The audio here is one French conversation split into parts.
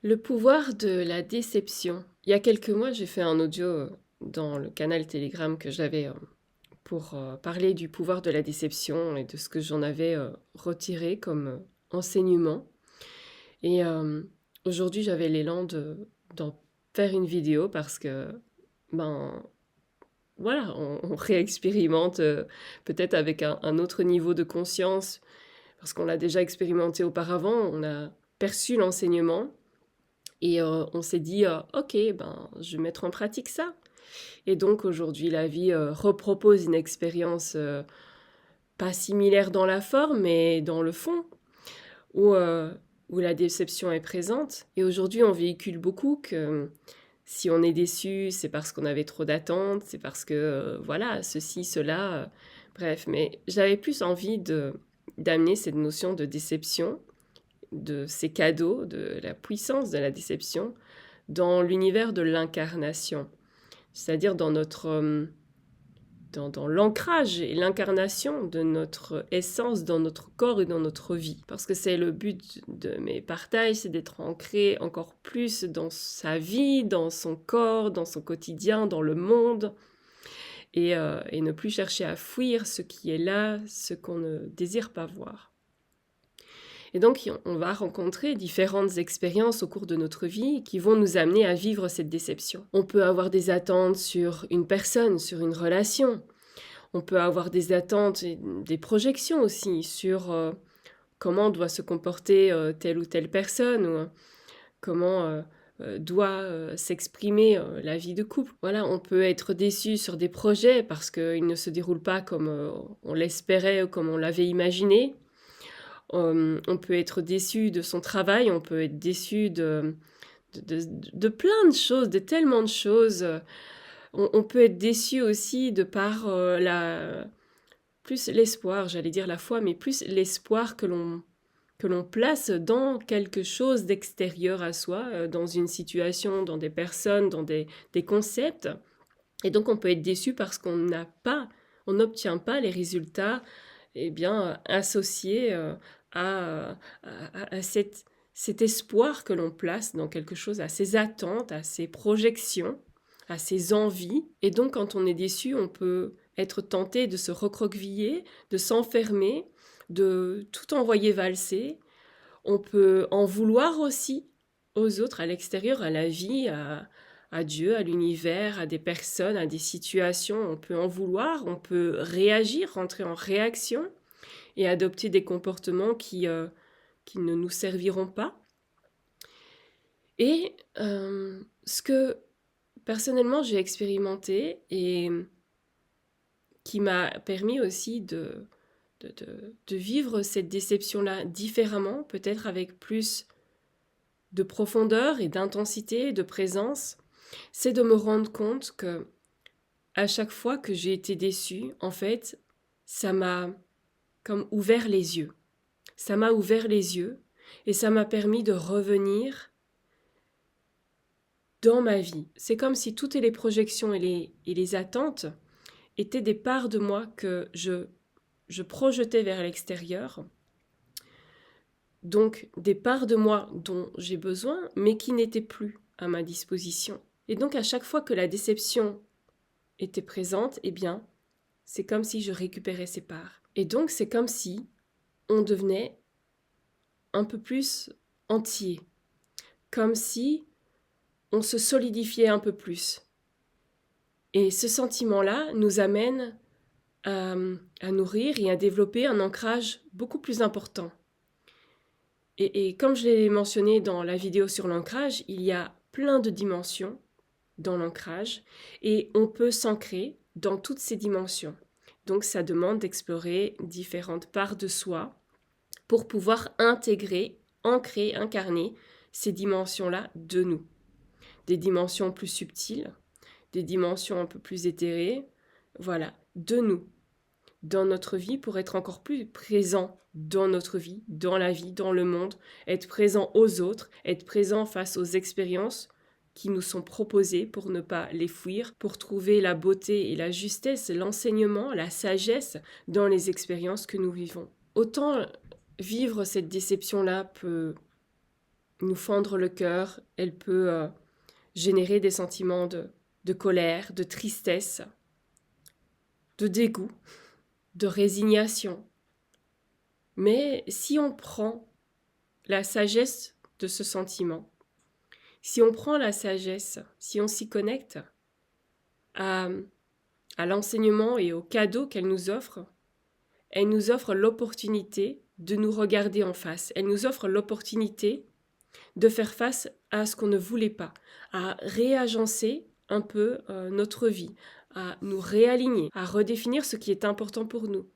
Le pouvoir de la déception. Il y a quelques mois, j'ai fait un audio dans le canal Telegram que j'avais pour parler du pouvoir de la déception et de ce que j'en avais retiré comme enseignement. Et aujourd'hui, j'avais l'élan d'en faire une vidéo parce que, ben voilà, on réexpérimente peut-être avec un autre niveau de conscience parce qu'on l'a déjà expérimenté auparavant, on a perçu l'enseignement. Et on s'est dit, OK, ben, je vais mettre en pratique ça. Et donc aujourd'hui, la vie repropose une expérience pas similaire dans la forme, mais dans le fond, où, euh, où la déception est présente. Et aujourd'hui, on véhicule beaucoup que si on est déçu, c'est parce qu'on avait trop d'attentes, c'est parce que, voilà, ceci, cela. Bref, mais j'avais plus envie d'amener cette notion de déception, de ces cadeaux, de la puissance de la déception, dans l'univers de l'incarnation, c'est-à-dire dans l'ancrage et l'incarnation de notre essence dans notre corps et dans notre vie. Parce que c'est le but de mes partages, c'est d'être ancré encore plus dans sa vie, dans son corps, dans son quotidien, dans le monde, et ne plus chercher à fuir ce qui est là, ce qu'on ne désire pas voir. Et donc, on va rencontrer différentes expériences au cours de notre vie qui vont nous amener à vivre cette déception. On peut avoir des attentes sur une personne, sur une relation. On peut avoir des attentes et des projections aussi sur comment doit se comporter telle ou telle personne, ou comment doit s'exprimer la vie de couple. Voilà, on peut être déçu sur des projets parce qu'ils ne se déroulent pas comme on l'espérait ou comme on l'avait imaginé. On peut être déçu de son travail, on peut être déçu de plein de choses, de tellement de choses. On peut être déçu aussi de par plus l'espoir, j'allais dire la foi, mais plus l'espoir que l'on place dans quelque chose d'extérieur à soi, dans une situation, dans des personnes, dans des concepts. Et donc on peut être déçu parce on n'obtient pas les résultats associés à cet espoir que l'on place dans quelque chose, à ses attentes, à ses projections, à ses envies. Et donc quand on est déçu, on peut être tenté de se recroqueviller, de s'enfermer, de tout envoyer valser. On peut en vouloir aussi aux autres, à l'extérieur, à la vie, à Dieu, à l'univers, à des personnes, à des situations. On peut en vouloir, on peut réagir, rentrer en réaction et adopter des comportements qui ne nous serviront pas. Et ce que personnellement j'ai expérimenté et qui m'a permis aussi de vivre cette déception-là différemment, peut-être avec plus de profondeur et d'intensité, de présence, c'est de me rendre compte que à chaque fois que j'ai été déçue, en fait, ça m'a comme ouvert les yeux. Ça m'a ouvert les yeux et ça m'a permis de revenir dans ma vie. C'est comme si toutes les projections et les attentes étaient des parts de moi que je projetais vers l'extérieur. Donc des parts de moi dont j'ai besoin, mais qui n'étaient plus à ma disposition. Et donc à chaque fois que la déception était présente, eh bien, c'est comme si je récupérais ces parts. Et donc c'est comme si on devenait un peu plus entier, comme si on se solidifiait un peu plus. Et ce sentiment-là nous amène à nourrir et à développer un ancrage beaucoup plus important. Et comme je l'ai mentionné dans la vidéo sur l'ancrage, il y a plein de dimensions dans l'ancrage et on peut s'ancrer dans toutes ces dimensions. Donc ça demande d'explorer différentes parts de soi pour pouvoir intégrer, ancrer, incarner ces dimensions-là de nous. Des dimensions plus subtiles, des dimensions un peu plus éthérées, voilà, de nous, dans notre vie pour être encore plus présent dans notre vie, dans la vie, dans le monde, être présent aux autres, être présent face aux expériences qui nous sont proposées pour ne pas les fuir, pour trouver la beauté et la justesse, l'enseignement, la sagesse dans les expériences que nous vivons. Autant vivre cette déception-là peut nous fendre le cœur, elle peut générer des sentiments de colère, de tristesse, de dégoût, de résignation. Mais si on prend la sagesse de ce sentiment, si on prend la sagesse, si on s'y connecte à l'enseignement et au cadeau qu'elle nous offre l'opportunité de nous regarder en face. Elle nous offre l'opportunité de faire face à ce qu'on ne voulait pas, à réagencer un peu notre vie, à nous réaligner, à redéfinir ce qui est important pour nous,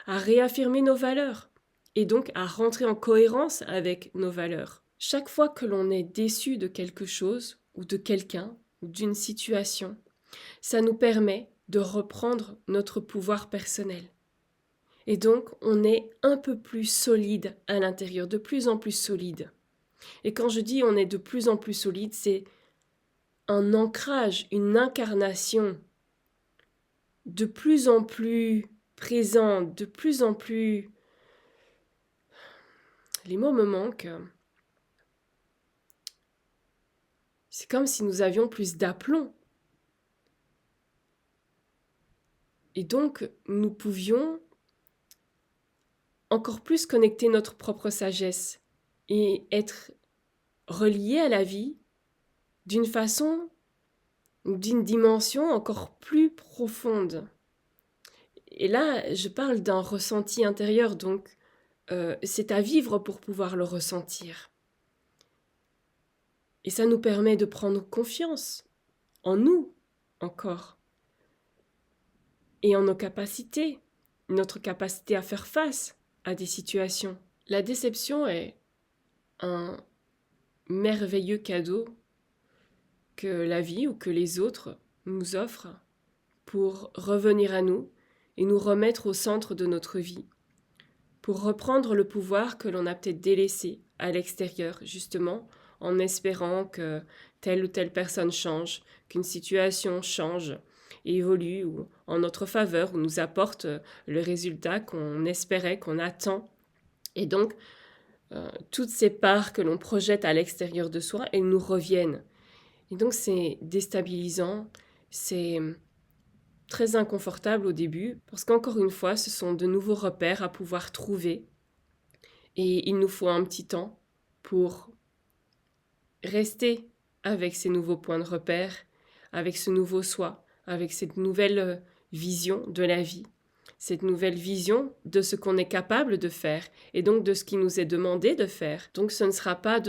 à réaffirmer nos valeurs et donc à rentrer en cohérence avec nos valeurs. Chaque fois que l'on est déçu de quelque chose ou de quelqu'un ou d'une situation, ça nous permet de reprendre notre pouvoir personnel. Et donc, on est un peu plus solide à l'intérieur, de plus en plus solide. Et quand je dis on est de plus en plus solide, c'est un ancrage, une incarnation de plus en plus présente, de plus en plus... Les mots me manquent. C'est comme si nous avions plus d'aplomb. Et donc, nous pouvions encore plus connecter notre propre sagesse et être reliés à la vie d'une façon ou d'une dimension encore plus profonde. Et là, je parle d'un ressenti intérieur, donc c'est à vivre pour pouvoir le ressentir. Et ça nous permet de prendre confiance en nous encore et en nos capacités, notre capacité à faire face à des situations. La déception est un merveilleux cadeau que la vie ou que les autres nous offrent pour revenir à nous et nous remettre au centre de notre vie, pour reprendre le pouvoir que l'on a peut-être délaissé à l'extérieur, justement, en espérant que telle ou telle personne change, qu'une situation change, évolue ou en notre faveur, ou nous apporte le résultat qu'on espérait, qu'on attend. Et donc, toutes ces parts que l'on projette à l'extérieur de soi, elles nous reviennent. Et donc, c'est déstabilisant, c'est très inconfortable au début, parce qu'encore une fois, ce sont de nouveaux repères à pouvoir trouver. Et il nous faut un petit temps pour rester avec ces nouveaux points de repère, avec ce nouveau soi, avec cette nouvelle vision de la vie, cette nouvelle vision de ce qu'on est capable de faire et donc de ce qui nous est demandé de faire. Donc ce ne sera pas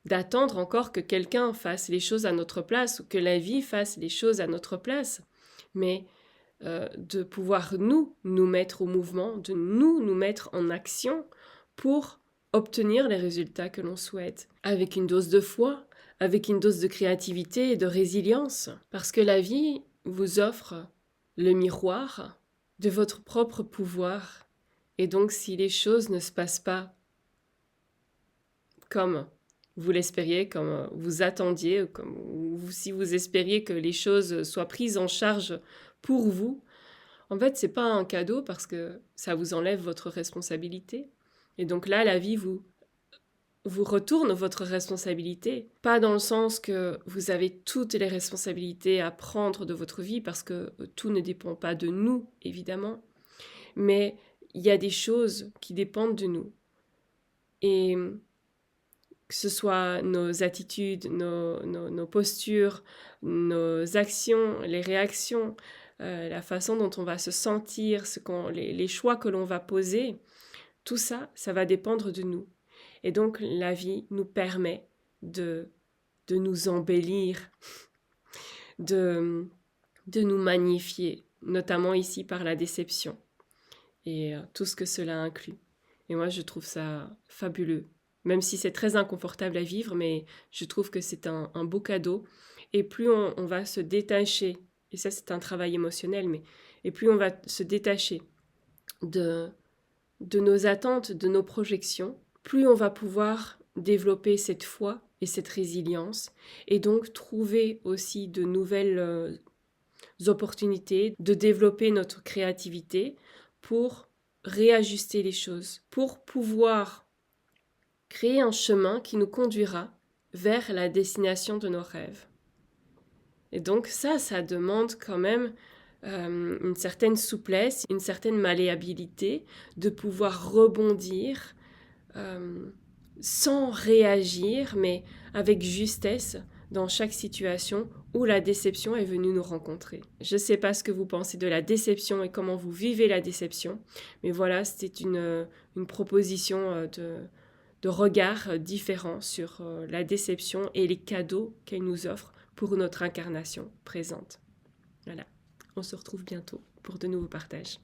d'attendre encore que quelqu'un fasse les choses à notre place ou que la vie fasse les choses à notre place, mais de pouvoir nous mettre au mouvement, de nous mettre en action pour obtenir les résultats que l'on souhaite, avec une dose de foi, avec une dose de créativité et de résilience, parce que la vie vous offre le miroir de votre propre pouvoir. Et donc si les choses ne se passent pas comme vous l'espériez, comme vous attendiez, si vous espériez que les choses soient prises en charge pour vous, en fait, c'est pas un cadeau parce que ça vous enlève votre responsabilité. Et donc là, la vie vous retourne votre responsabilité. Pas dans le sens que vous avez toutes les responsabilités à prendre de votre vie parce que tout ne dépend pas de nous, évidemment. Mais il y a des choses qui dépendent de nous. Et que ce soit nos attitudes, nos postures, nos actions, les réactions, la façon dont on va se sentir, les choix que l'on va poser, tout ça, ça va dépendre de nous. Et donc la vie nous permet de nous embellir, de nous magnifier, notamment ici par la déception et tout ce que cela inclut. Et moi, je trouve ça fabuleux. Même si c'est très inconfortable à vivre, mais je trouve que c'est un beau cadeau. Et plus on va se détacher, et ça c'est un travail émotionnel, et plus on va se détacher de nos attentes, de nos projections, plus on va pouvoir développer cette foi et cette résilience, et donc trouver aussi de nouvelles opportunités, de développer notre créativité pour réajuster les choses, pour pouvoir créer un chemin qui nous conduira vers la destination de nos rêves. Et donc ça demande quand même une certaine souplesse, une certaine malléabilité, de pouvoir rebondir sans réagir, mais avec justesse dans chaque situation où la déception est venue nous rencontrer. Je ne sais pas ce que vous pensez de la déception et comment vous vivez la déception, mais voilà, c'était une proposition de regard différent sur la déception et les cadeaux qu'elle nous offre pour notre incarnation présente. Voilà, on se retrouve bientôt pour de nouveaux partages.